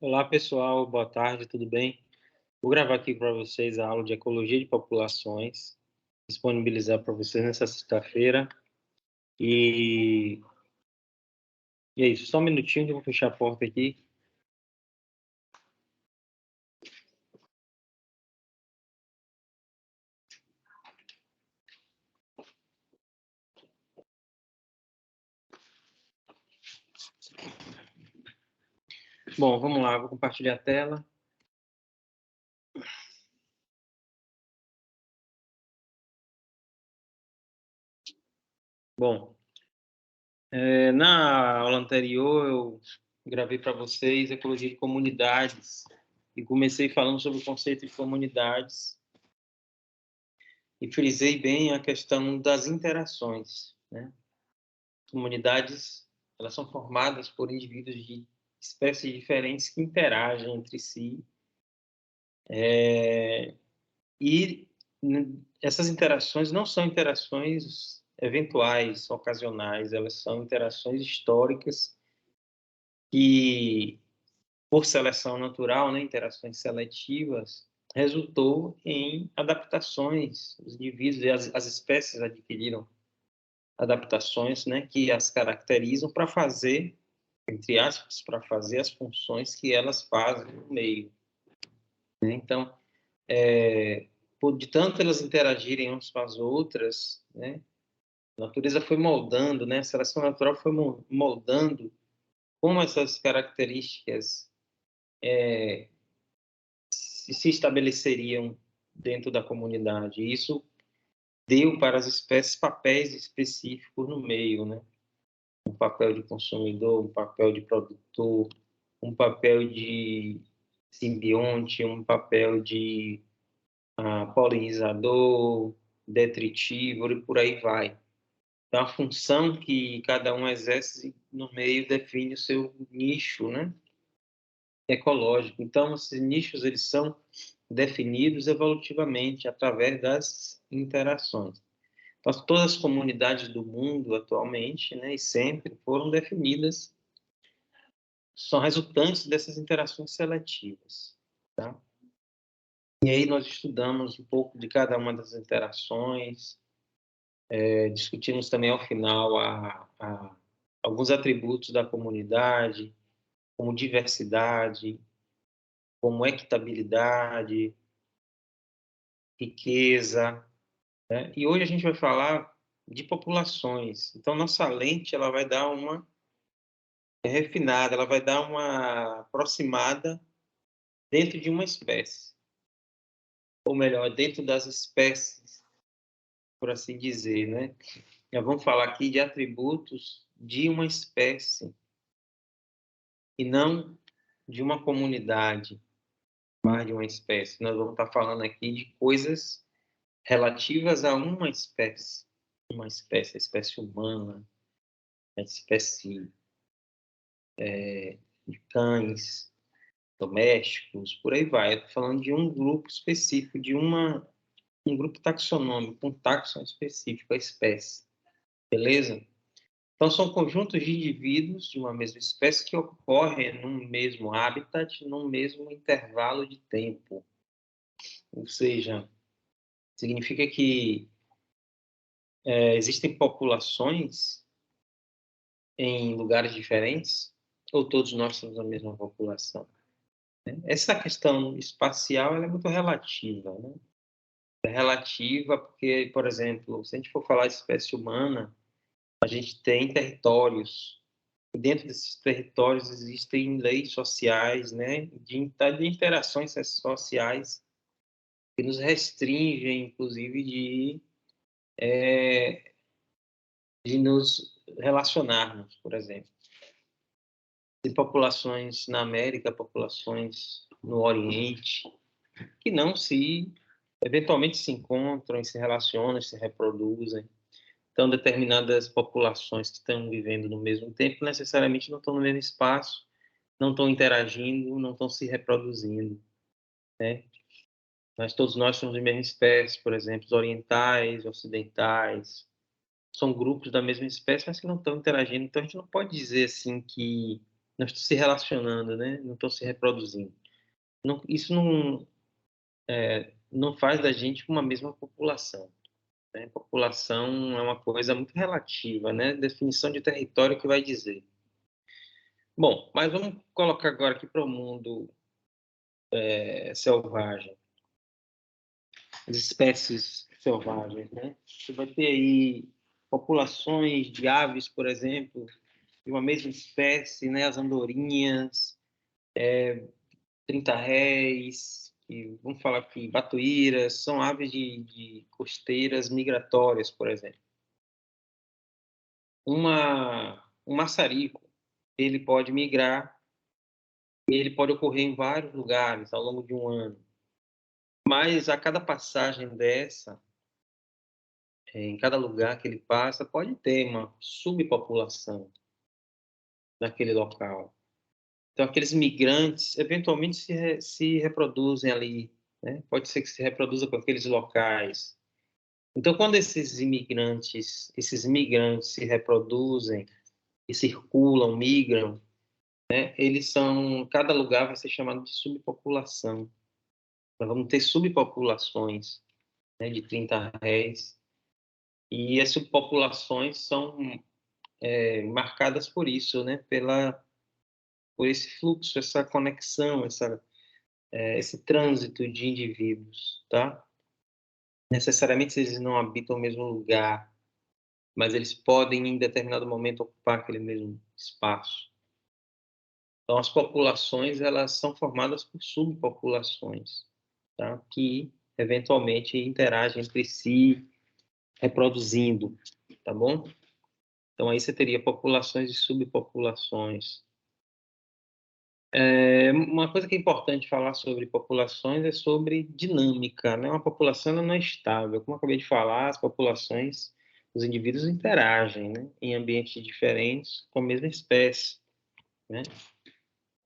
Olá, pessoal. Boa tarde, tudo bem? Vou gravar aqui para vocês a aula de Ecologia de Populações, disponibilizar para vocês nessa sexta-feira. E, e é isso, só um minutinho que eu vou fechar a porta aqui. Bom, vamos lá, vou compartilhar a tela. Bom, na aula anterior eu gravei para vocês Ecologia de Comunidades e comecei falando sobre o conceito de comunidades e frisei bem a questão das interações, né? Comunidades, elas são formadas por indivíduos de espécies diferentes que interagem entre si, e essas interações não são interações eventuais, ocasionais, elas são interações históricas que, por seleção natural, né, interações seletivas, resultou em adaptações. Os indivíduos e as espécies adquiriram adaptações, né, que as caracterizam para fazer, entre aspas, para fazer as funções que elas fazem no meio, né? Então, de tanto elas interagirem umas com as outras, né, a natureza foi moldando, né, a seleção natural foi moldando como essas características se estabeleceriam dentro da comunidade. E isso deu para as espécies papéis específicos no meio, né? Um papel de consumidor, um papel de produtor, um papel de simbionte, um papel de polinizador, detritívoro e por aí vai. Então, a função que cada um exerce no meio define o seu nicho, né, ecológico. Então, esses nichos eles são definidos evolutivamente através das interações. Então, todas as comunidades do mundo atualmente, né, e sempre foram definidas, são resultantes dessas interações seletivas, tá? E aí nós estudamos um pouco de cada uma das interações, discutimos também ao final alguns atributos da comunidade, como diversidade, como equitabilidade, riqueza, né? E hoje a gente vai falar de populações. Então, nossa lente ela vai dar uma refinada, ela vai dar uma aproximada dentro de uma espécie, ou melhor, dentro das espécies, por assim dizer, né? Já vamos falar aqui de atributos de uma espécie e não de uma comunidade, mais de uma espécie. Nós vamos estar falando aqui de coisas relativas a uma espécie, a espécie humana, a espécie de cães domésticos, por aí vai. Eu estou falando de um grupo específico, um grupo taxonômico, um taxon específico, a espécie, beleza? Então, são conjuntos de indivíduos de uma mesma espécie que ocorrem num mesmo habitat, num mesmo intervalo de tempo. Ou seja, significa que existem populações em lugares diferentes, ou todos nós somos a mesma população, né? Essa questão espacial ela é muito relativa, né? É relativa porque, por exemplo, se a gente for falar de espécie humana, a gente tem territórios. E dentro desses territórios existem leis sociais, né, de interações sociais que nos restringem, inclusive, de nos relacionarmos, por exemplo. Tem populações na América, populações no Oriente, que não se, eventualmente se encontram e se relacionam, se reproduzem. Então, determinadas populações que estão vivendo no mesmo tempo necessariamente não estão no mesmo espaço, não estão interagindo, não estão se reproduzindo, né? Mas todos nós somos da mesma espécie, por exemplo, os orientais, ocidentais, são grupos da mesma espécie, mas que não estão interagindo. Então, a gente não pode dizer assim que não estão se relacionando, né? Não estão se reproduzindo. Isso não faz da gente uma mesma população, né? População é uma coisa muito relativa, né? Definição de território que vai dizer. Bom, mas vamos colocar agora aqui para o mundo selvagem, as espécies selvagens, né? Você vai ter aí populações de aves, por exemplo, de uma mesma espécie, né? As andorinhas, 30 réis, e vamos falar aqui, batuíras, são aves de costeiras migratórias, por exemplo. Um maçarico, ele pode migrar, e ele pode ocorrer em vários lugares ao longo de um ano. Mas a cada passagem dessa, em cada lugar que ele passa, pode ter uma subpopulação naquele local. Então, aqueles migrantes, eventualmente, se reproduzem ali, né? Pode ser que se reproduza com aqueles locais. Então, quando esses migrantes se reproduzem e circulam, migram, né? Cada lugar vai ser chamado de subpopulação. Nós vamos ter subpopulações, né, de 30 réis, e as subpopulações são marcadas por isso, né? Por esse fluxo, essa conexão, esse trânsito de indivíduos, tá? Necessariamente eles não habitam o mesmo lugar, mas eles podem, em determinado momento, ocupar aquele mesmo espaço. Então, as populações, elas são formadas por subpopulações, tá? Que, eventualmente, interagem entre si, reproduzindo, tá bom? Então, aí você teria populações e subpopulações. Uma coisa que é importante falar sobre populações é sobre dinâmica, né? Uma população ela não é estável. Como eu acabei de falar, as populações, os indivíduos interagem, né? Em ambientes diferentes com a mesma espécie, né?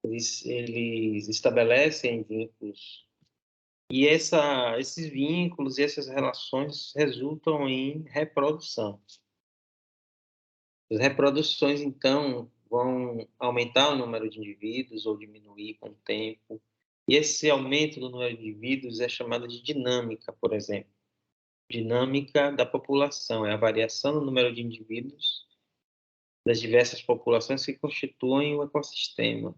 Eles estabelecem vínculos e esses vínculos e essas relações resultam em reprodução. As reproduções, então, vão aumentar o número de indivíduos ou diminuir com o tempo. E esse aumento do número de indivíduos é chamado de dinâmica, por exemplo. Dinâmica da população é a variação no número de indivíduos das diversas populações que constituem o ecossistema.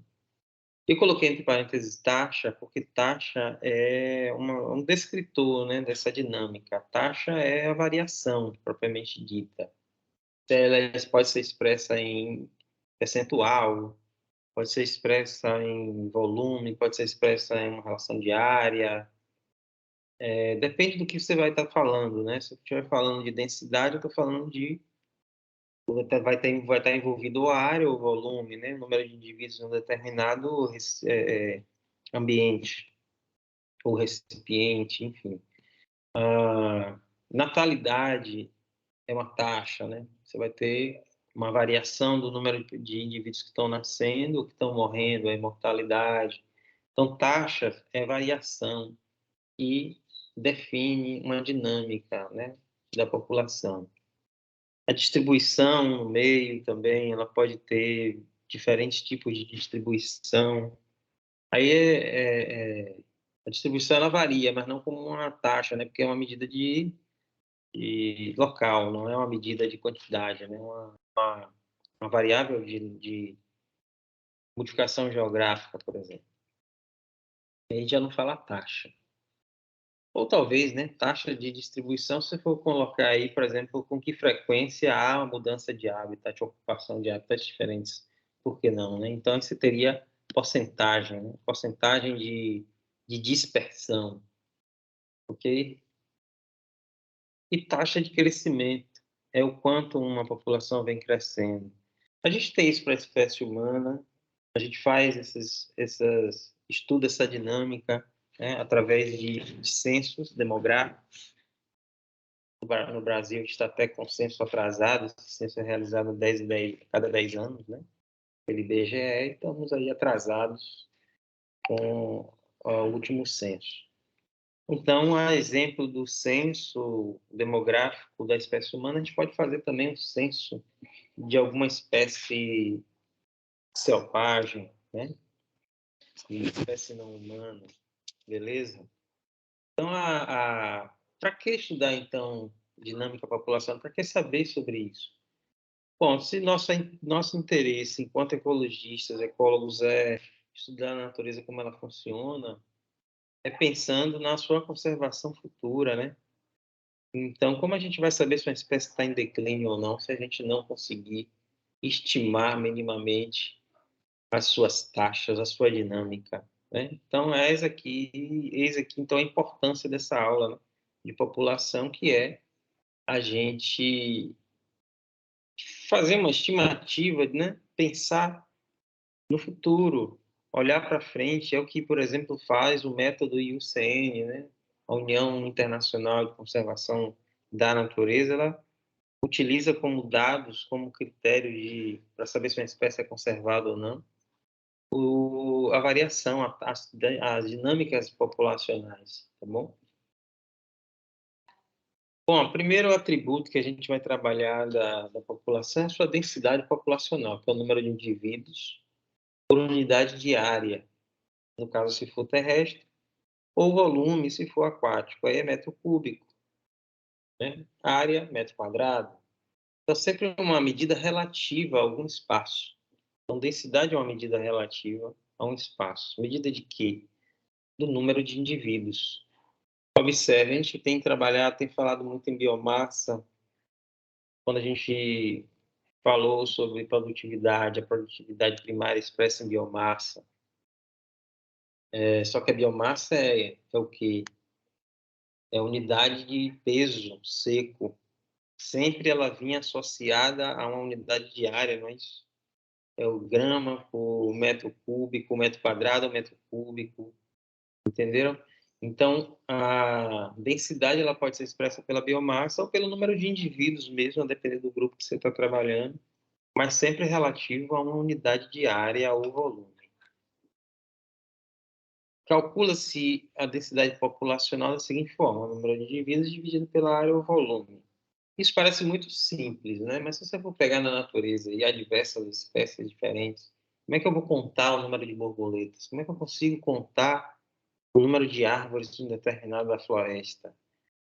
Eu coloquei entre parênteses taxa, porque taxa é um descritor, né, dessa dinâmica. A taxa é a variação, propriamente dita. Ela pode ser expressa em percentual, pode ser expressa em volume, pode ser expressa em uma relação de área. Depende do que você vai estar falando, né? Se eu estiver falando de densidade, eu estou falando de vai estar envolvido a área ou o volume, né? O número de indivíduos em um determinado ambiente ou recipiente, enfim. A natalidade é uma taxa, né? Você vai ter uma variação do número de indivíduos que estão nascendo, que estão morrendo, a imortalidade. Então, taxa é variação e define uma dinâmica, né, da população. A distribuição no meio também, ela pode ter diferentes tipos de distribuição. Aí a distribuição ela varia, mas não como uma taxa, né, porque é uma medida de local, não é uma medida de quantidade, né, uma variável de modificação geográfica, por exemplo. A gente já não fala taxa. Ou talvez, né, taxa de distribuição, se você for colocar aí, por exemplo, com que frequência há uma mudança de hábitat, ocupação de hábitats diferentes, por que não, né? Então, você teria porcentagem, né? Porcentagem de dispersão, ok? E taxa de crescimento é o quanto uma população vem crescendo. A gente tem isso para a espécie humana, a gente faz estuda essa dinâmica, né, através de censos demográficos. No Brasil, a gente está até com censo atrasado, esse censo é realizado cada 10 anos, né? Pelo IBGE, e estamos aí atrasados com o último censo. Então, a exemplo do censo demográfico da espécie humana, a gente pode fazer também um censo de alguma espécie selvagem, né? E espécie não humana, beleza? Então, para que estudar, então, dinâmica populacional? Para que saber sobre isso? Bom, se nosso interesse enquanto ecologistas, ecólogos, é estudar a natureza como ela funciona, é pensando na sua conservação futura, né? Então, como a gente vai saber se uma espécie está em declínio ou não, se a gente não conseguir estimar minimamente as suas taxas, a sua dinâmica, né? Então, eis aqui então a importância dessa aula, né, de população, que é a gente fazer uma estimativa, né? Pensar no futuro, olhar para frente, é o que, por exemplo, faz o método IUCN, né? A União Internacional de Conservação da Natureza, ela utiliza como dados, como critério para saber se uma espécie é conservada ou não, a variação, as dinâmicas populacionais, tá bom? Bom, o primeiro atributo que a gente vai trabalhar da população é a sua densidade populacional, que é o número de indivíduos por unidade de área, no caso, se for terrestre, ou volume, se for aquático, aí é metro cúbico, né? Área, metro quadrado. Então, sempre uma medida relativa a algum espaço. Então, densidade é uma medida relativa a um espaço. Medida de quê? Do número de indivíduos. Observe, a gente tem trabalhado, tem falado muito em biomassa, quando a gente falou sobre produtividade, a produtividade primária expressa em biomassa. Só que a biomassa é o quê? É a unidade de peso seco. Sempre ela vinha associada a uma unidade de área, não é isso? É o grama por metro cúbico, metro quadrado ou metro cúbico, entenderam? Então, a densidade ela pode ser expressa pela biomassa ou pelo número de indivíduos mesmo, a depender do grupo que você está trabalhando, mas sempre relativo a uma unidade de área ou volume. Calcula-se a densidade populacional da seguinte forma: o número de indivíduos dividido pela área ou volume. Isso parece muito simples, né? Mas se você for pegar na natureza e há diversas espécies diferentes, como é que eu vou contar o número de borboletas? Como é que eu consigo contar o número de árvores em determinada floresta?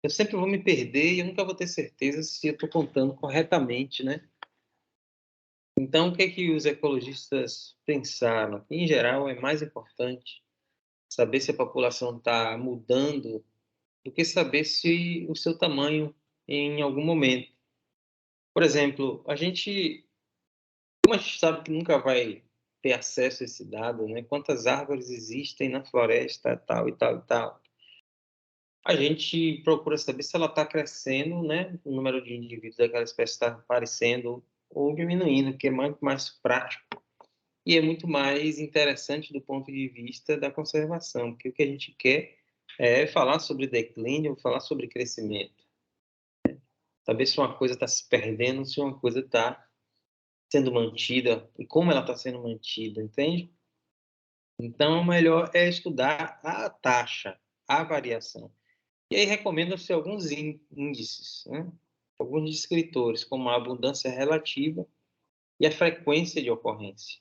Eu sempre vou me perder e eu nunca vou ter certeza se eu estou contando corretamente, né? Então, o que é que os ecologistas pensaram? Em geral, é mais importante saber se a população está mudando do que saber se o seu tamanho em algum momento. Por exemplo, como a gente sabe que nunca vai ter acesso a esse dado, né? Quantas árvores existem na floresta, tal e tal e tal. A gente procura saber se ela está crescendo, né? O número de indivíduos daquela espécie está aparecendo ou diminuindo, que é muito mais prático e é muito mais interessante do ponto de vista da conservação, porque o que a gente quer é falar sobre declínio, falar sobre crescimento, saber se uma coisa está se perdendo, se uma coisa está sendo mantida e como ela está sendo mantida, entende? Então, o melhor é estudar a taxa, a variação. E aí recomendam-se alguns índices, né? Alguns descritores, como a abundância relativa e a frequência de ocorrência.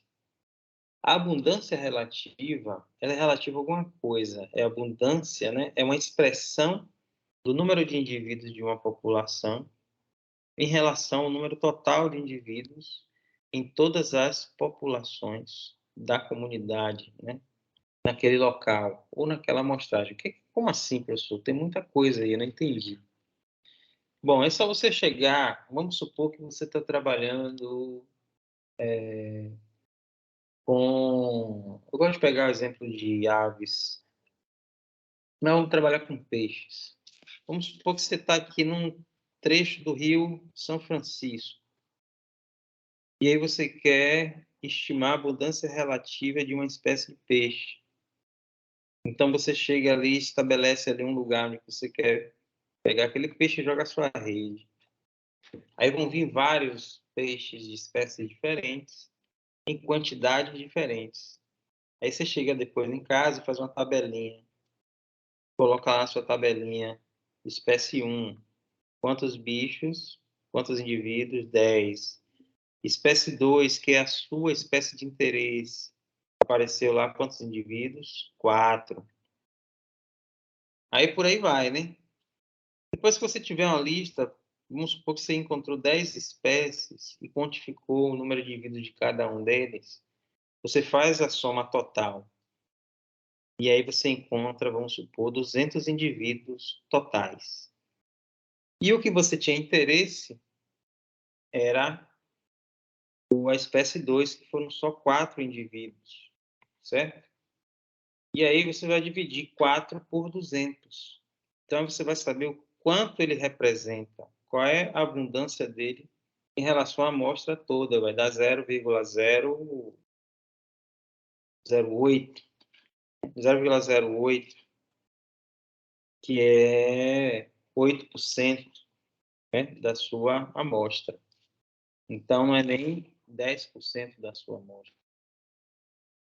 A abundância relativa, ela é relativa a alguma coisa. É abundância, né? É uma expressão do número de indivíduos de uma população em relação ao número total de indivíduos em todas as populações da comunidade, né? Naquele local ou naquela amostragem. Como assim, professor? Tem muita coisa aí, eu não entendi. Bom, é só você chegar, vamos supor que você está trabalhando com... Eu gosto de pegar o exemplo de aves, mas vamos trabalhar com peixes. Vamos supor que você está aqui num trecho do rio São Francisco, e aí você quer estimar a abundância relativa de uma espécie de peixe. Então você chega ali e estabelece ali um lugar onde você quer pegar aquele peixe e joga a sua rede. Aí vão vir vários peixes de espécies diferentes, em quantidades diferentes. Aí você chega depois em casa e faz uma tabelinha. Coloca lá a sua tabelinha, espécie 1, quantos bichos, quantos indivíduos? 10. Espécie 2, que é a sua espécie de interesse. Apareceu lá quantos indivíduos? 4. Aí por aí vai, né? Depois que você tiver uma lista, vamos supor que você encontrou 10 espécies e quantificou o número de indivíduos de cada um deles, você faz a soma total. E aí você encontra, vamos supor, 200 indivíduos totais. E o que você tinha interesse era a espécie 2, que foram só 4 indivíduos, certo? E aí você vai dividir 4 por 200. Então você vai saber o quanto ele representa, qual é a abundância dele em relação à amostra toda. Vai dar 0,008, 0,08, que é 8%, né, da sua amostra. Então, não é nem 10% da sua amostra.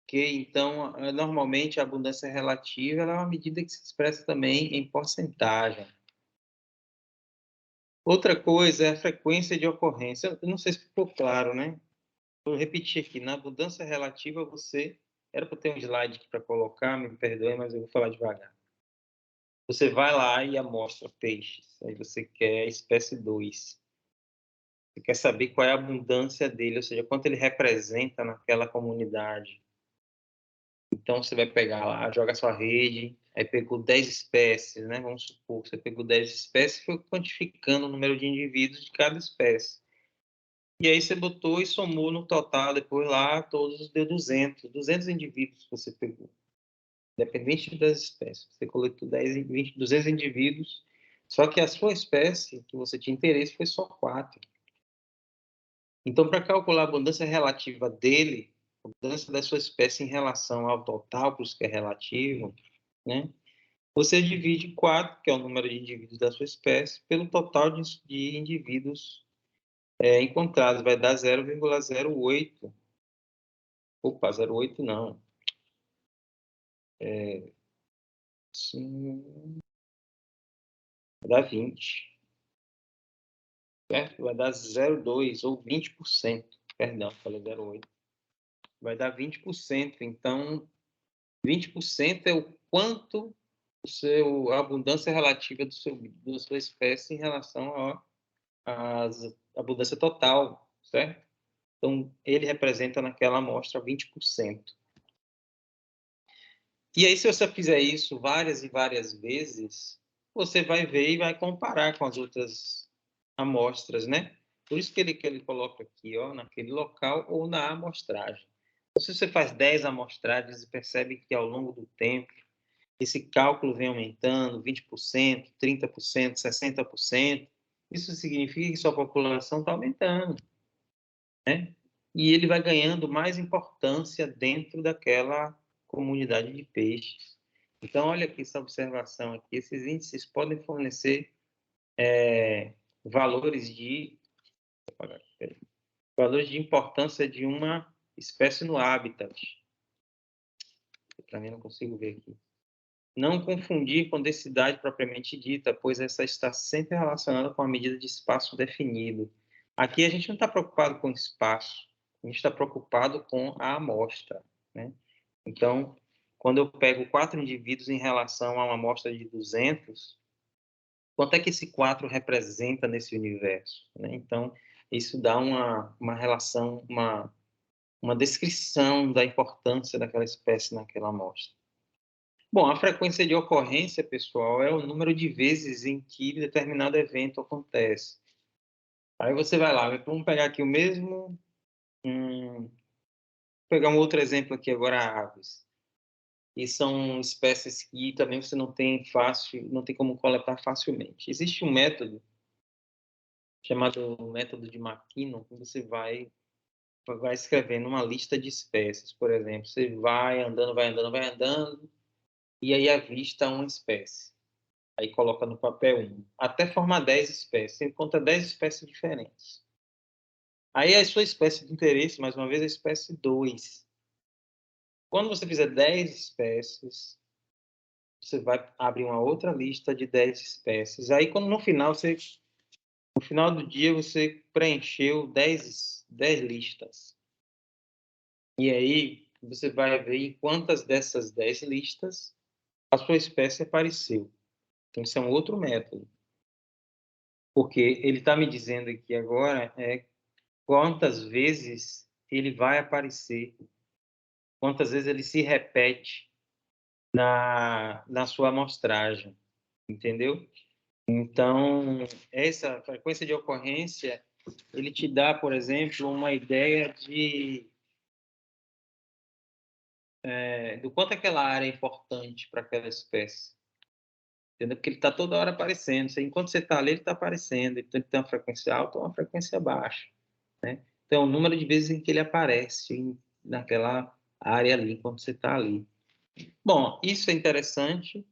Ok? Então, normalmente, a abundância relativa ela é uma medida que se expressa também em porcentagem. Outra coisa é a frequência de ocorrência. Eu não sei se ficou claro, né? Vou repetir aqui. Na abundância relativa, você... Era para ter um slide aqui para colocar, me perdoe, mas eu vou falar devagar. Você vai lá e amostra peixes. Aí você quer a espécie 2. Você quer saber qual é a abundância dele, ou seja, quanto ele representa naquela comunidade. Então, você vai pegar lá, joga a sua rede, aí pegou 10 espécies, né? Vamos supor que você pegou 10 espécies e foi quantificando o número de indivíduos de cada espécie. E aí você botou e somou no total, depois lá, todos deu 200 indivíduos que você pegou. Independente das espécies. Você coletou 10, 20, 200 indivíduos, só que a sua espécie, que você tinha interesse, foi só 4. Então, para calcular a abundância relativa dele, a abundância da sua espécie em relação ao total, por isso que é relativo, né? Você divide 4, que é o número de indivíduos da sua espécie, pelo total de indivíduos encontrados. Vai dar 0,08. Opa, 0,8 não. Sim, vai dar 20. Certo? Vai dar 0,2 ou 20%. Perdão, falei 0,8. Vai dar 20%. Então, 20% é o quanto a abundância relativa da sua espécie em relação à abundância total, certo? Então, ele representa naquela amostra 20%. E aí, se você fizer isso várias e várias vezes, você vai ver e vai comparar com as outras amostras, né? Por isso que ele coloca aqui, ó, naquele local ou na amostragem. Se você faz 10 amostragens e percebe que ao longo do tempo esse cálculo vem aumentando 20%, 30%, 60%, isso significa que sua população está aumentando, né? E ele vai ganhando mais importância dentro daquela comunidade de peixes. Então, olha aqui essa observação aqui. Esses índices podem fornecer valores de importância de uma espécie no habitat. Para mim, não consigo ver aqui. Não confundir com densidade propriamente dita, pois essa está sempre relacionada com a medida de espaço definido. Aqui a gente não está preocupado com espaço, a gente está preocupado com a amostra, né? Então, quando eu pego 4 indivíduos em relação a uma amostra de 200, quanto é que esse 4 representa nesse universo, né? Então, isso dá uma relação, uma descrição da importância daquela espécie naquela amostra. Bom, a frequência de ocorrência, pessoal, é o número de vezes em que determinado evento acontece. Aí você vai lá, vamos pegar aqui o mesmo... Vou pegar um outro exemplo aqui agora, aves. E são espécies que também você não tem como coletar facilmente. Existe um método chamado método de McKinnon, que você vai escrevendo uma lista de espécies. Por exemplo, você vai andando, vai andando, vai andando, e aí avista uma espécie. Aí coloca no papel 1, até formar 10 espécies. Você encontra 10 espécies diferentes. Aí a sua espécie de interesse, mais uma vez, é a espécie 2. Quando você fizer 10 espécies, você vai abrir uma outra lista de 10 espécies. Aí, quando no final do dia, você preencheu 10 10 listas. E aí você vai ver em quantas dessas 10 listas a sua espécie apareceu. Então, isso é um outro método. Porque ele está me dizendo aqui agora quantas vezes ele vai aparecer, quantas vezes ele se repete na sua amostragem, entendeu? Então, essa frequência de ocorrência, ele te dá, por exemplo, uma ideia do quanto aquela área é importante para aquela espécie. Entendeu? Porque ele está toda hora aparecendo. Enquanto você está ali, ele está aparecendo. Então, ele tem uma frequência alta ou uma frequência baixa. Né? Então, o número de vezes em que ele aparece naquela área ali, enquanto você está ali. Bom, isso é interessante.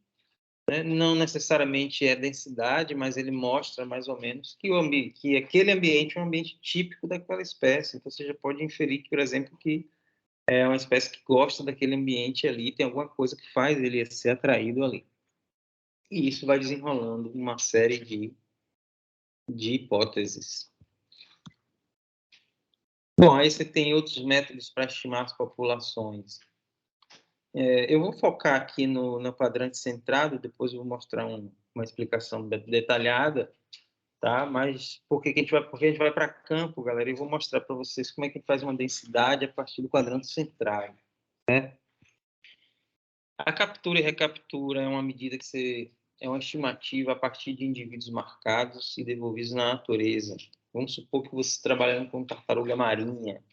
Né? Não necessariamente é densidade, mas ele mostra mais ou menos que aquele ambiente é um ambiente típico daquela espécie. Então, você já pode inferir, por exemplo, que é uma espécie que gosta daquele ambiente ali, tem alguma coisa que faz ele ser atraído ali. E isso vai desenrolando uma série de hipóteses. Bom, aí você tem outros métodos para estimar as populações. Eu vou focar aqui no quadrante centrado, depois eu vou mostrar uma explicação detalhada, tá? Mas porque a gente vai para campo, galera, e vou mostrar para vocês como é que a gente faz uma densidade a partir do quadrante central, né? A captura e recaptura é uma medida é uma estimativa a partir de indivíduos marcados e devolvidos na natureza. Vamos supor que você está trabalhando com tartaruga marinha.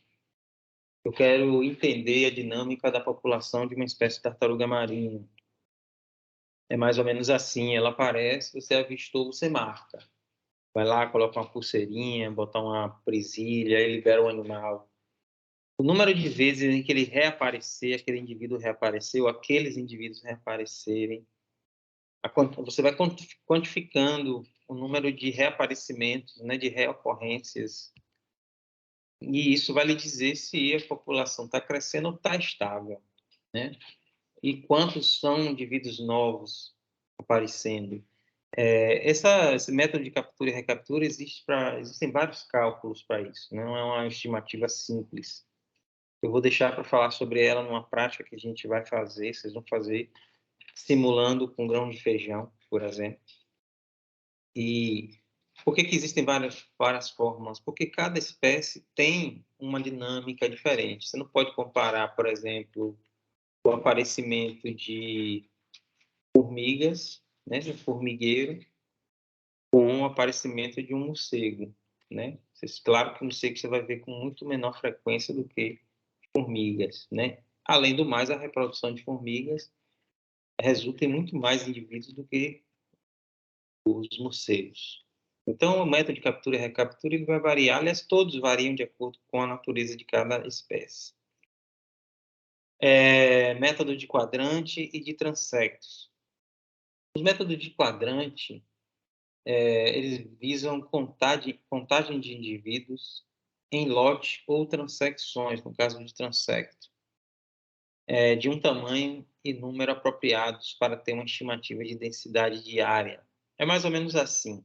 Eu quero entender a dinâmica da população de uma espécie de tartaruga marinha. É mais ou menos assim, ela aparece, você avistou, você marca. Vai lá, coloca uma pulseirinha, bota uma presilha e libera o animal. O número de vezes em que ele reaparecer, aquele indivíduo reapareceu, aqueles indivíduos reaparecerem, você vai quantificando o número de reaparecimentos, né, de reocorrências, e isso vai lhe dizer se a população está crescendo ou está estável, né? E quantos são indivíduos novos aparecendo. Esse método de captura e recaptura existem vários cálculos para isso, não é uma estimativa simples. Eu vou deixar para falar sobre ela numa prática que a gente vai fazer, vocês vão fazer simulando com grão de feijão, por exemplo. E por que existem várias fórmulas? Porque cada espécie tem uma dinâmica diferente. Você não pode comparar, por exemplo, o aparecimento de formigas, né, de um formigueiro, com o aparecimento de um morcego, né? Claro que o morcego você vai ver com muito menor frequência do que formigas, né? Além do mais, a reprodução de formigas resulta em muito mais indivíduos do que os morcegos. Então, o método de captura e recaptura ele vai variar, aliás, todos variam de acordo com a natureza de cada espécie. Método de quadrante e de transectos. Os métodos de quadrante, eles visam contagem de indivíduos em lote ou transecções, no caso de transecto, de um tamanho e número apropriados para ter uma estimativa de densidade diária. É mais ou menos assim.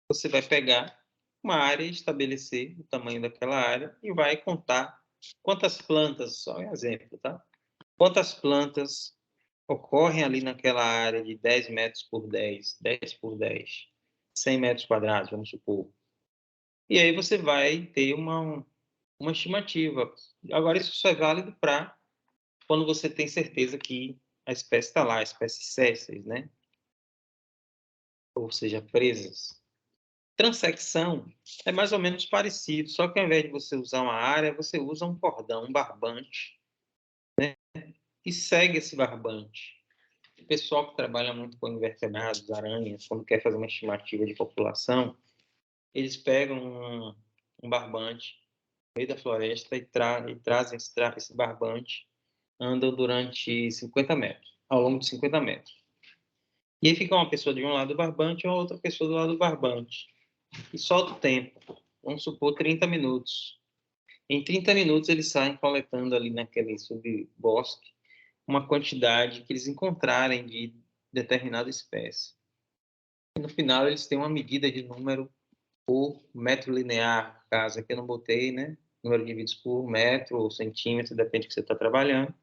Você vai pegar uma área e estabelecer o tamanho daquela área e vai contar quantas plantas, só um exemplo, tá? Quantas plantas ocorrem ali naquela área de 10 metros por 10, 10 por 10, 100 metros quadrados, vamos supor. E aí você vai ter uma estimativa. Agora, isso só é válido para quando você tem certeza que a espécie está lá, a espécie césseis, né? Ou seja, presas. Transecção é mais ou menos parecido, só que ao invés de você usar uma área, você usa um cordão, um barbante, né? E segue esse barbante. O pessoal que trabalha muito com invertebrados, aranhas, quando quer fazer uma estimativa de população, eles pegam um barbante no meio da floresta e trazem esse barbante, andam durante 50 metros, ao longo de 50 metros. E aí fica uma pessoa de um lado do barbante e outra pessoa do lado do barbante. E solta o tempo. Vamos supor 30 minutos. Em 30 minutos eles saem coletando ali naquele subbosque uma quantidade que eles encontrarem de determinada espécie. E no final eles têm uma medida de número por metro linear, caso aqui eu não botei, né? número de indivíduos por metro ou centímetro, depende do que você está trabalhando.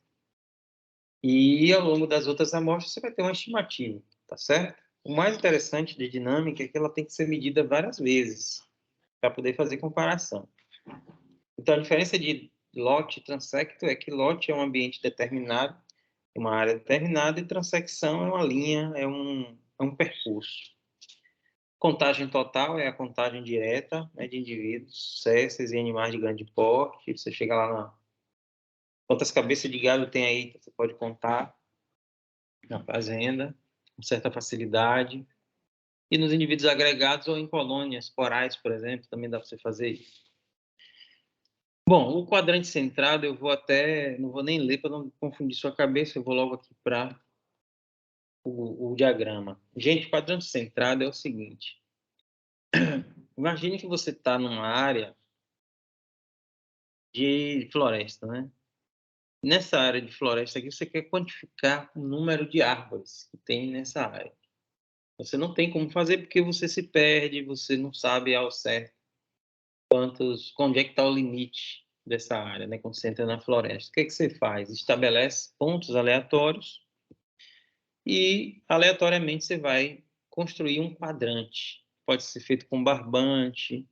E ao longo das outras amostras você vai ter uma estimativa, tá certo? O mais interessante de dinâmica é que ela tem que ser medida várias vezes para poder fazer comparação. Então, a diferença de lote e transecto é que lote é um ambiente determinado, uma área determinada, e transecção é uma linha, é um percurso. Contagem total é a contagem direta, né, de indivíduos, espécies e animais de grande porte. Você chega lá na... Quantas cabeças de gado tem aí, você pode contar na fazenda, com certa facilidade. E nos indivíduos agregados ou em colônias corais, por exemplo, também dá para você fazer isso. Bom, o quadrante centrado eu vou até... Não vou nem ler para não confundir sua cabeça, eu vou logo aqui para o diagrama. Gente, o quadrante centrado é o seguinte. Imagine que você está numa área de floresta, né? Nessa área de floresta aqui, você quer quantificar o número de árvores que tem nessa área. Você não tem como fazer porque você se perde, você não sabe ao certo onde é que está o limite dessa área, né? Quando você entra na floresta. O que é que você faz? Estabelece pontos aleatórios e, aleatoriamente, você vai construir um quadrante. Pode ser feito com barbante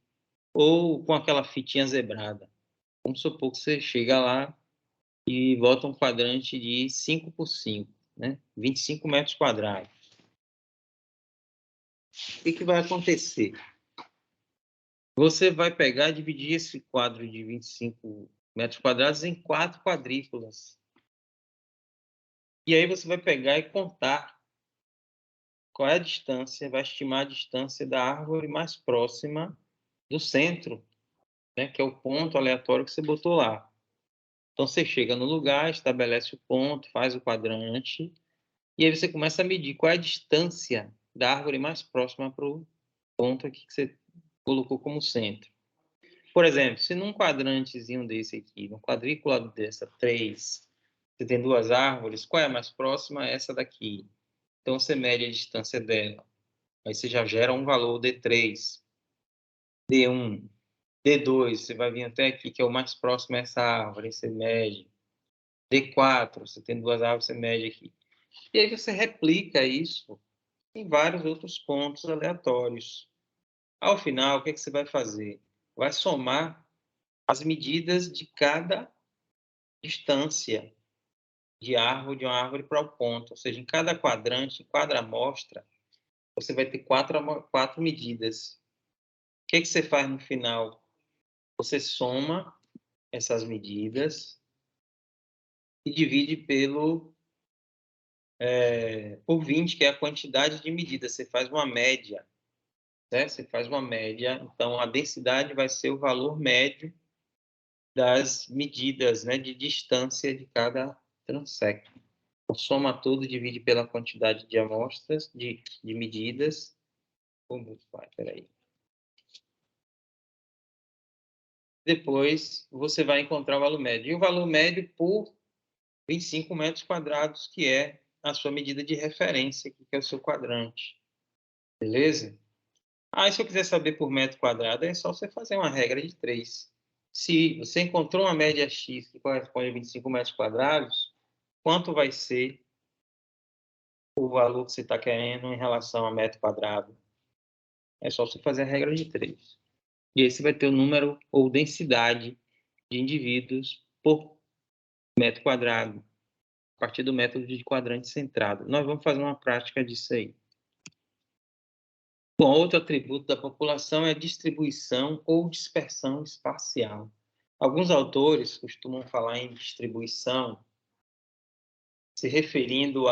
ou com aquela fitinha zebrada. Vamos supor que você chega lá e bota um quadrante de 5 por 5, né? 25 metros quadrados. O que vai acontecer? Você vai pegar e dividir esse quadro de 25 metros quadrados em 4 quadrículas. E aí você vai pegar e contar qual é a distância, vai estimar a distância da árvore mais próxima do centro, né? Que é o ponto aleatório que você botou lá. Então você chega no lugar, estabelece o ponto, faz o quadrante, e aí você começa a medir qual é a distância da árvore mais próxima para o ponto aqui que você colocou como centro. Por exemplo, se num quadrantezinho desse aqui, num quadrícula dessa 3, você tem duas árvores, qual é a mais próxima? Essa daqui. Então você mede a distância dela. Aí você já gera um valor D3, D1, D2, você vai vir até aqui, que é o mais próximo a essa árvore, aí você mede. D4, você tem duas árvores, você mede aqui. E aí você replica isso em vários outros pontos aleatórios. Ao final, o que é que você vai fazer? Vai somar as medidas de cada distância de uma árvore para o ponto. Ou seja, em cada quadrante, em cada amostra, você vai ter quatro medidas. O que é que você faz no final? Você soma essas medidas e divide por 20, que é a quantidade de medidas. Você faz uma média. Né? Você faz uma média, então a densidade vai ser o valor médio das medidas, né, de distância de cada transecto. Então, soma tudo, divide pela quantidade de amostras, de medidas. Como vai? Peraí. Depois você vai encontrar o valor médio. E o valor médio por 25 metros quadrados, que é a sua medida de referência, que é o seu quadrante. Beleza? Aí, se eu quiser saber por metro quadrado, é só você fazer uma regra de 3. Se você encontrou uma média X que corresponde a 25 metros quadrados, quanto vai ser o valor que você está querendo em relação a metro quadrado? É só você fazer a regra de 3. E aí você vai ter o número ou densidade de indivíduos por metro quadrado, a partir do método de quadrante centrado. Nós vamos fazer uma prática disso aí. Bom, outro atributo da população é a distribuição ou dispersão espacial. Alguns autores costumam falar em distribuição se referindo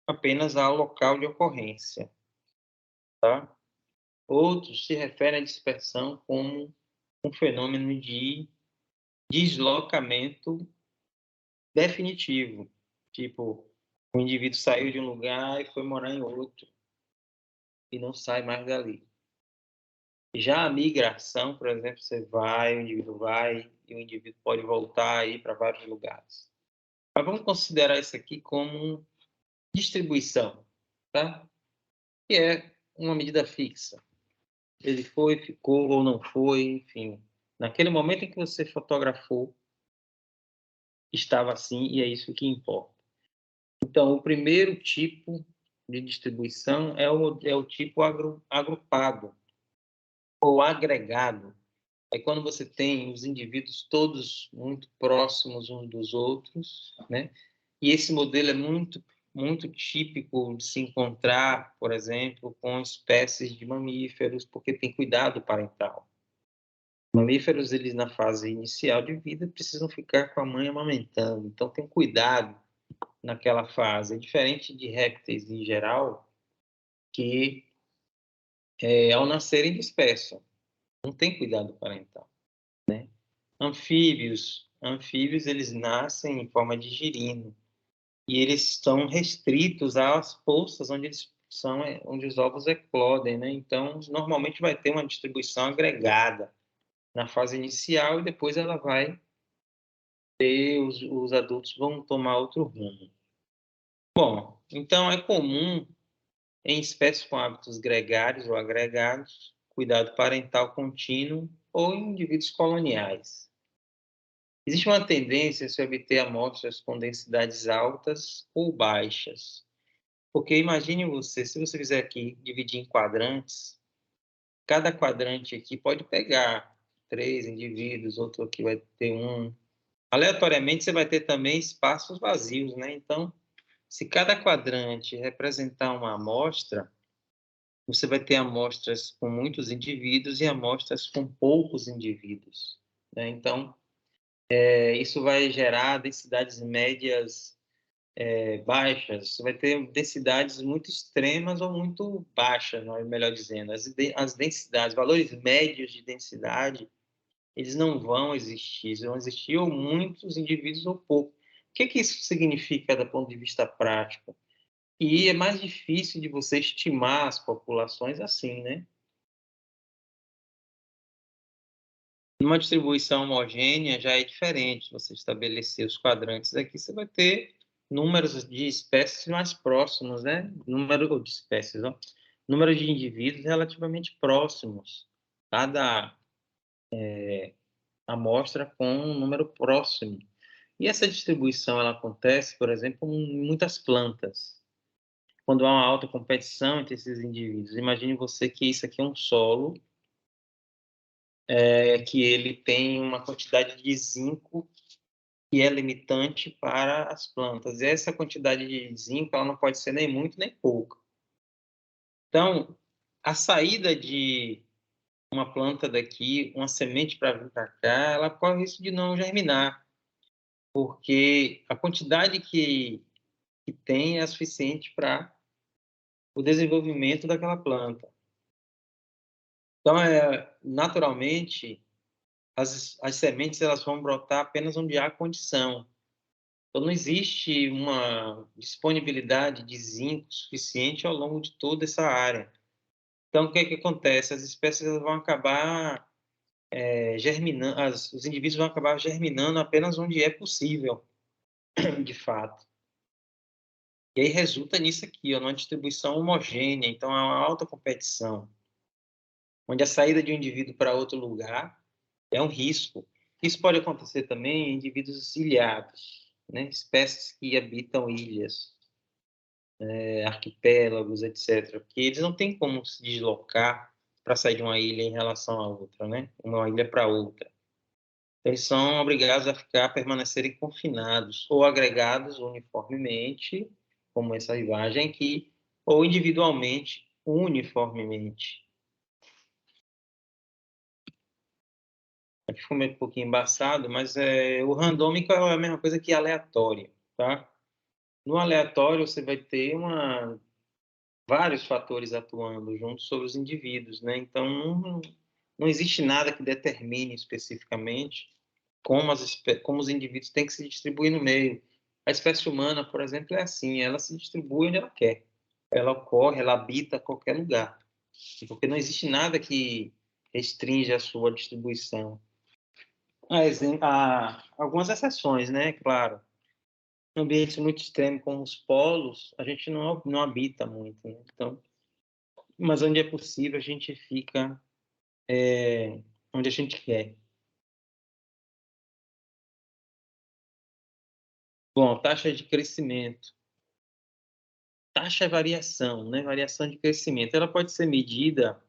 apenas ao local de ocorrência, tá? Outros se referem à dispersão como um fenômeno de deslocamento definitivo. Tipo, o indivíduo saiu de um lugar e foi morar em outro e não sai mais dali. Já a migração, por exemplo, você vai, o indivíduo vai e o indivíduo pode voltar aí para vários lugares. Mas vamos considerar isso aqui como distribuição, tá? Que é uma medida fixa. Ele foi, ficou ou não foi, enfim. Naquele momento em que você fotografou, estava assim e é isso que importa. Então, o primeiro tipo de distribuição é o tipo agrupado ou agregado. É quando você tem os indivíduos todos muito próximos uns dos outros, né? E esse modelo é muito típico de se encontrar, por exemplo, com espécies de mamíferos, porque tem cuidado parental. Mamíferos, eles na fase inicial de vida precisam ficar com a mãe amamentando, então tem cuidado naquela fase. É diferente de répteis em geral, que ao nascerem dispersam, não tem cuidado parental. Anfíbios, eles nascem em forma de girino e eles estão restritos às poças onde eles são, onde os ovos eclodem, né? Então, normalmente vai ter uma distribuição agregada na fase inicial e depois ela vai ter, os adultos vão tomar outro rumo. Bom, então é comum em espécies com hábitos gregários ou agregados, cuidado parental contínuo ou em indivíduos coloniais. Existe uma tendência a se obter amostras com densidades altas ou baixas. Porque imagine você, se você fizer aqui, dividir em quadrantes, cada quadrante aqui pode pegar 3 indivíduos, outro aqui vai ter um. Aleatoriamente, você vai ter também espaços vazios, né? Então, se cada quadrante representar uma amostra, você vai ter amostras com muitos indivíduos e amostras com poucos indivíduos, né? Então, isso vai gerar densidades médias baixas. Você vai ter densidades muito extremas ou muito baixas, melhor dizendo. As densidades, valores médios de densidade, eles não vão existir. Vão existir ou muitos indivíduos ou poucos. O que que isso significa do ponto de vista prático? E é mais difícil de você estimar as populações assim, né? Numa distribuição homogênea já é diferente. Você estabelecer os quadrantes aqui, você vai ter números de espécies mais próximos, né? Número de espécies, ó. Número de indivíduos relativamente próximos. Cada amostra com um número próximo. E essa distribuição ela acontece, por exemplo, em muitas plantas. Quando há uma alta competição entre esses indivíduos. Imagine você que isso aqui é um solo que ele tem uma quantidade de zinco que é limitante para as plantas. E essa quantidade de zinco ela não pode ser nem muito nem pouca. Então, a saída de uma planta daqui, uma semente para vir para cá, ela corre risco de não germinar, porque a quantidade que tem é suficiente para o desenvolvimento daquela planta. Então, naturalmente, as sementes elas vão brotar apenas onde há condição. Então, não existe uma disponibilidade de zinco suficiente ao longo de toda essa área. Então, o que é que acontece? As espécies elas vão acabar germinando, os indivíduos vão acabar germinando apenas onde é possível, de fato. E aí resulta nisso aqui, ó, numa distribuição homogênea, então há uma alta competição, onde a saída de um indivíduo para outro lugar é um risco. Isso pode acontecer também em indivíduos ilhados, né? Espécies que habitam ilhas. Arquipélagos, etc. Porque eles não têm como se deslocar para sair de uma ilha em relação a outra, né? Uma ilha para outra. Eles são obrigados a permanecerem confinados ou agregados uniformemente, como essa imagem aqui, ou individualmente, uniformemente. Aqui ficou meio um pouquinho embaçado, mas o randômico é a mesma coisa que aleatório, tá? No aleatório, você vai ter vários fatores atuando juntos sobre os indivíduos, né? Então, não existe nada que determine especificamente como os indivíduos têm que se distribuir no meio. A espécie humana, por exemplo, é assim, ela se distribui onde ela quer. Ela ocorre, ela habita qualquer lugar. Porque não existe nada que restringe a sua distribuição. Há algumas exceções, né? Claro. Em ambientes muito extremos, como os polos, a gente não habita muito, né? Então, mas onde é possível a gente fica onde a gente quer. Bom, taxa de crescimento. Taxa é variação, né? Variação de crescimento. Ela pode ser medida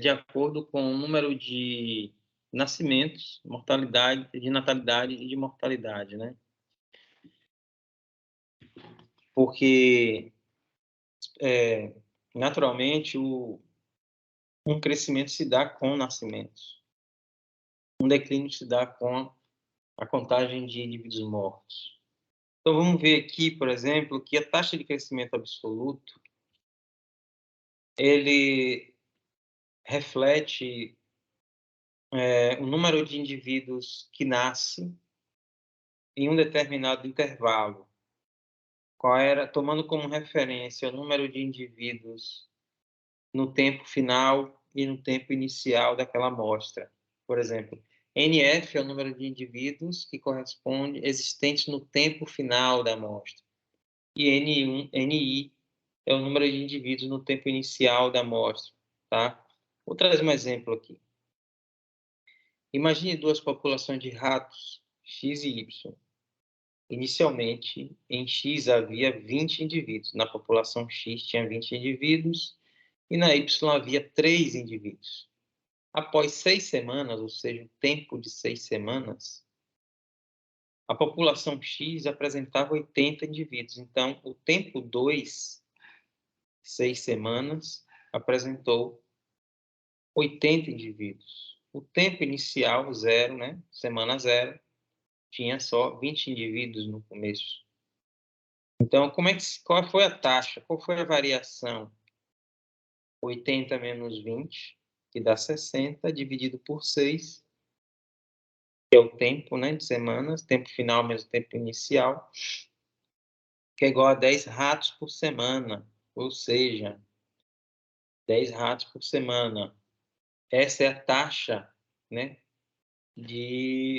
de acordo com o número de nascimentos, mortalidade, de natalidade e de mortalidade, né? Porque, naturalmente, um crescimento se dá com nascimentos. Um declínio se dá com a contagem de indivíduos mortos. Então, vamos ver aqui, por exemplo, que a taxa de crescimento absoluto, ele reflete o número de indivíduos que nascem em um determinado intervalo. Tomando como referência o número de indivíduos no tempo final e no tempo inicial daquela amostra. Por exemplo, NF é o número de indivíduos que corresponde existentes no tempo final da amostra. E NI é o número de indivíduos no tempo inicial da amostra, tá? Vou trazer um exemplo aqui. Imagine duas populações de ratos, X e Y. Inicialmente, em X havia 20 indivíduos. Na população X tinha 20 indivíduos e na Y havia 3 indivíduos. Após 6 semanas, ou seja, o tempo de 6 semanas, a população X apresentava 80 indivíduos. Então, o tempo 2, 6 semanas, apresentou 80 indivíduos. O tempo inicial, 0, né? Semana 0, tinha só 20 indivíduos no começo. Então, qual foi a taxa? Qual foi a variação? 80 menos 20, que dá 60, dividido por 6, que é o tempo, né, de semanas, tempo final menos tempo inicial, que é igual a 10 ratos por semana, ou seja, 10 ratos por semana. Essa é a taxa, né,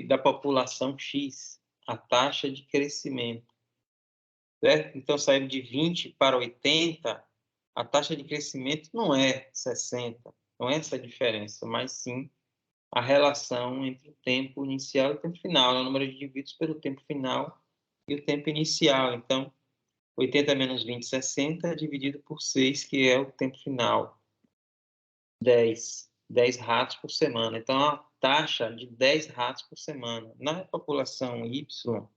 da população X, a taxa de crescimento. Certo? Então, saindo de 20 para 80, a taxa de crescimento não é 60, não é essa a diferença, mas sim a relação entre o tempo inicial e o tempo final, o número de indivíduos pelo tempo final e o tempo inicial. Então, 80 menos 20, 60, dividido por 6, que é o tempo final. 10 ratos por semana. Então, a taxa de 10 ratos por semana. Na população Y,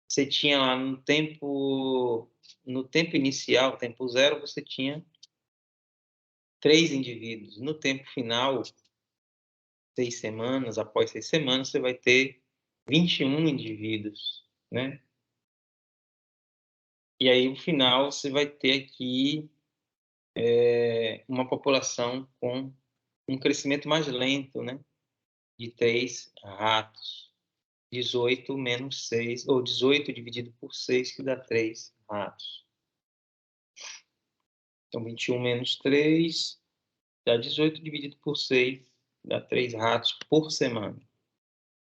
você tinha lá no tempo inicial, tempo 0, você tinha 3 indivíduos. No tempo final, 6 semanas, após 6 semanas, você vai ter 21 indivíduos, né? E aí, no final, você vai ter aqui uma população com um crescimento mais lento, né? De 3 ratos. 18 menos 6, ou 18 dividido por 6, que dá 3 ratos. Então, 21 menos 3 dá 18 dividido por 6, dá 3 ratos por semana.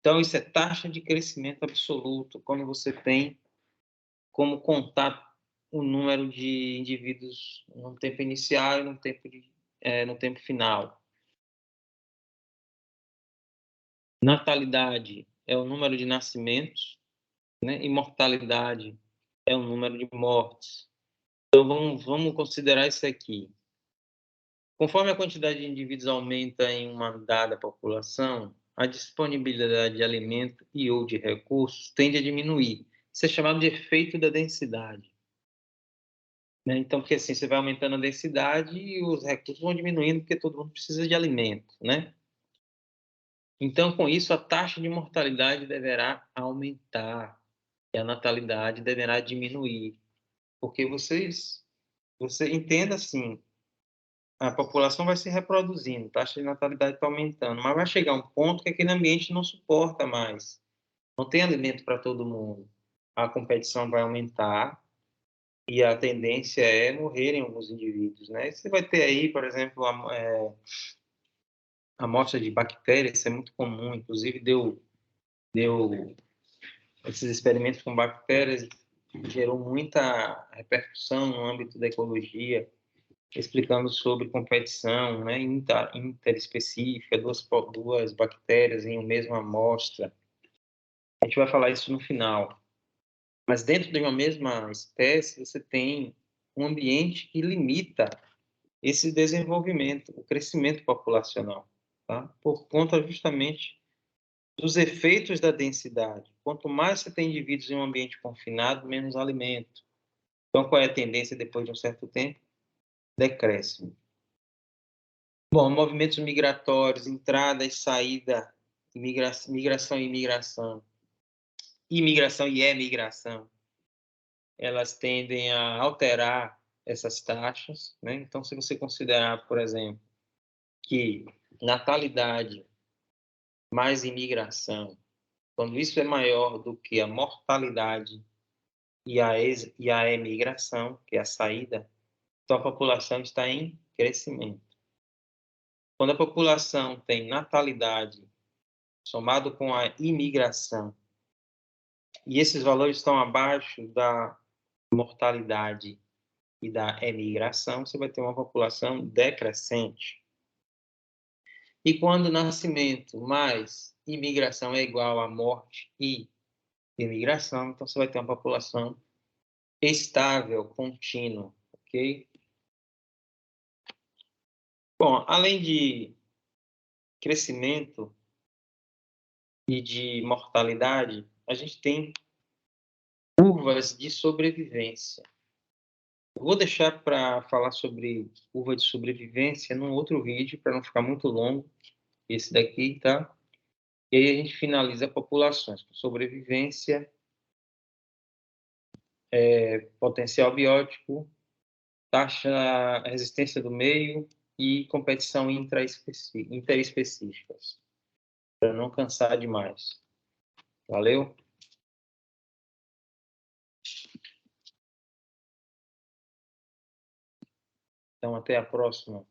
Então, isso é taxa de crescimento absoluto, quando você tem como contar o número de indivíduos no tempo inicial e no tempo final. Natalidade é o número de nascimentos, né? E mortalidade é o número de mortes. Então, vamos considerar isso aqui. Conforme a quantidade de indivíduos aumenta em uma dada população, a disponibilidade de alimento e ou de recursos tende a diminuir. Isso é chamado de efeito da densidade. Né? Então, porque assim, você vai aumentando a densidade e os recursos vão diminuindo porque todo mundo precisa de alimento, né? Então, com isso, a taxa de mortalidade deverá aumentar e a natalidade deverá diminuir. Porque você entenda assim, a população vai se reproduzindo, a taxa de natalidade está aumentando, mas vai chegar um ponto que aquele ambiente não suporta mais. Não tem alimento para todo mundo. A competição vai aumentar e a tendência é morrerem alguns indivíduos, né? Você vai ter aí, por exemplo, a amostra de bactérias, isso é muito comum, inclusive deu esses experimentos com bactérias, gerou muita repercussão no âmbito da ecologia, explicando sobre competição, né, interespecífica, duas bactérias em uma mesma amostra. A gente vai falar isso no final. Mas dentro de uma mesma espécie, você tem um ambiente que limita esse desenvolvimento, o crescimento populacional, tá? Por conta justamente dos efeitos da densidade. Quanto mais você tem indivíduos em um ambiente confinado, menos alimento. Então, qual é a tendência depois de um certo tempo? Decréscimo. Bom, movimentos migratórios, entrada e saída, migração e imigração, imigração e emigração, elas tendem a alterar essas taxas, né? Então, se você considerar, por exemplo, que natalidade mais imigração, quando isso é maior do que a mortalidade e a emigração, que é a saída, então a população está em crescimento. Quando a população tem natalidade somado com a imigração, e esses valores estão abaixo da mortalidade e da emigração, você vai ter uma população decrescente. E quando nascimento mais imigração é igual a morte e imigração, então você vai ter uma população estável, contínua, ok? Bom, além de crescimento e de mortalidade, a gente tem curvas de sobrevivência. Eu vou deixar para falar sobre curva de sobrevivência num outro vídeo, para não ficar muito longo, esse daqui, tá? E aí a gente finaliza populações com sobrevivência, potencial biótico, taxa resistência do meio e competição interespecíficas, para não cansar demais. Valeu? Então, até a próxima.